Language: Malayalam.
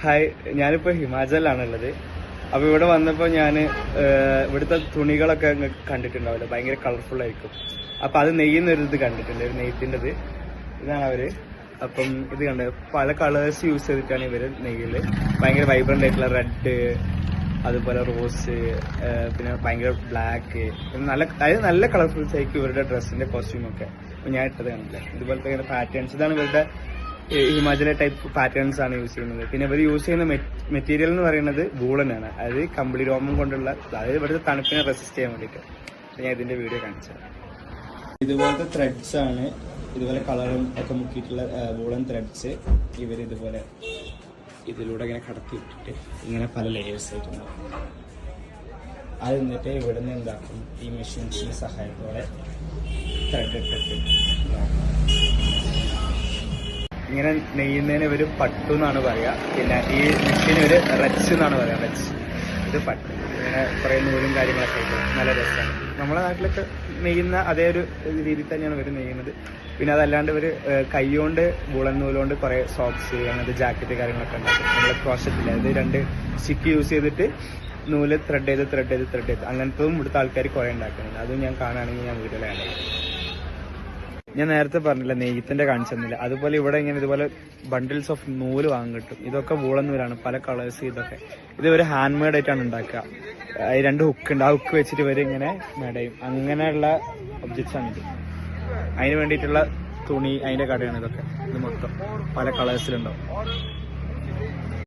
ഹായ്, ഞാനിപ്പോൾ ഹിമാചലിലാണുള്ളത്. അപ്പോൾ ഇവിടെ വന്നപ്പോൾ ഞാൻ ഇവിടുത്തെ തുണികളൊക്കെ കണ്ടിട്ടുണ്ടാവില്ല, ഭയങ്കര കളർഫുൾ ആയിരിക്കും. അപ്പോൾ അത് നെയ്യുന്നൊരിത് കണ്ടിട്ടുണ്ട്, ഒരു നെയ്ത്തിൻ്റെത്. ഇതാണ് അവർ. അപ്പം ഇത് കണ്ട് പല കളേഴ്സ് യൂസ് ചെയ്തിട്ടാണ് ഇവർ നെയ്യൽ. ഭയങ്കര വൈബ്രൻ്റ് ആയിട്ടുള്ള റെഡ്, അതുപോലെ റോസ്, പിന്നെ ഭയങ്കര ബ്ലാക്ക്, അതായത് നല്ല കളർഫുൾസ് ആയിരിക്കും ഇവരുടെ ഡ്രസ്സിൻ്റെ കോസ്റ്റ്യൂമൊക്കെ. അപ്പോൾ ഞാൻ ഇട്ടത് കണ്ടില്ല, ഇതുപോലത്തെ ഇങ്ങനെ പാറ്റേൺസ്. ഇതാണ് ഇവരുടെ ഹിമാചല ടൈപ്പ് പാറ്റേൺസ് ആണ് യൂസ് ചെയ്യുന്നത്. പിന്നെ ഇവർ യൂസ് ചെയ്യുന്ന മെറ്റീരിയൽ എന്ന് പറയുന്നത് വൂളനാണ്, അതായത് കമ്പിളി രോമം കൊണ്ടുള്ള, അതായത് ഇവിടുത്തെ തണുപ്പിനെ റെസിസ്റ്റ് ചെയ്യാൻ വേണ്ടിയിട്ട്. ഞാൻ ഇതിന്റെ വീഡിയോ കാണിച്ചത്. ഇതുപോലത്തെ ത്രെഡ്സ് ആണ്, ഇതുപോലെ കളറും ഒക്കെ മുക്കിയിട്ടുള്ള വൂളൻ ത്രെഡ്സ് ഇവർ ഇതുപോലെ ഇതിലൂടെ ഇങ്ങനെ കടത്തി വിട്ടിട്ട് ഇങ്ങനെ പല ലെയേഴ്സ് ആയിട്ടുണ്ടാവും. അത് എന്നിട്ട് ഇവിടെ നിന്ന് എന്താക്കും, ഈ മെഷീൻസിന്റെ സഹായത്തോടെ ത്രെഡ് ഇട്ടിട്ട് ഇങ്ങനെ നെയ്യുന്നതിന് ഒരു പട്ടു എന്നാണ് പറയുക. പിന്നെ ഈ മെഷീന് ഒരു റച്ച് എന്നാണ് പറയുക, റച്ച്. ഇത് പട്ടു. ഇങ്ങനെ കുറേ നൂലും കാര്യങ്ങളൊക്കെ ആയിട്ട് നല്ല രസമാണ്. നമ്മുടെ നാട്ടിലൊക്കെ നെയ്യുന്ന അതേ ഒരു രീതിയിൽ തന്നെയാണ് ഇവർ നെയ്യുന്നത്. പിന്നെ അതല്ലാണ്ട് ഇവർ കൈകൊണ്ട് വൂളൻ നൂലുകൊണ്ട് കുറേ സോക്സ്, അങ്ങനത്തെ ജാക്കറ്റ് കാര്യങ്ങളൊക്കെ ഉണ്ടാക്കും. നമ്മളെ ക്രോഷറ്റില്ല, ഇത് 2 സ്റ്റിക്ക് യൂസ് ചെയ്തിട്ട് നൂല് ത്രെഡ് ചെയ്ത് അങ്ങനത്തതും ഇവിടുത്തെ ആൾക്കാർ കുറേ ഉണ്ടാക്കുന്നുണ്ട്. അതും ഞാൻ കാണുകയാണെങ്കിൽ ഞാൻ വീട്ടിലാണ്. ഞാൻ നേരത്തെ പറഞ്ഞില്ല, നെയ്ത്തിന്റെ കാണിച്ചെന്നില്ല. അതുപോലെ ഇവിടെ ഇങ്ങനെ ഇതുപോലെ ബണ്ടിൽസ് ഓഫ് നൂല് വാങ്ങാൻ കിട്ടും. ഇതൊക്കെ വൂളൻ നൂലാണ്, പല കളേഴ്സ്. ഇത് ഒരു ഹാൻഡ് മെയ്ഡ് ആയിട്ടാണ് ഉണ്ടാക്കുക. 2 ഹുക്ക് ഉണ്ട്, ആ ഹുക്ക് വെച്ചിട്ട് ഇവർ ഇങ്ങനെ മെടയും. അങ്ങനെയുള്ള ഒബ്ജക്ട്സ് ആണ് ഇത്. അതിന് വേണ്ടിയിട്ടുള്ള തുണി, അതിന്റെ കടയാണ് ഇതൊക്കെ. ഇത് മൊത്തം പല കളേഴ്സിലുണ്ടാവും.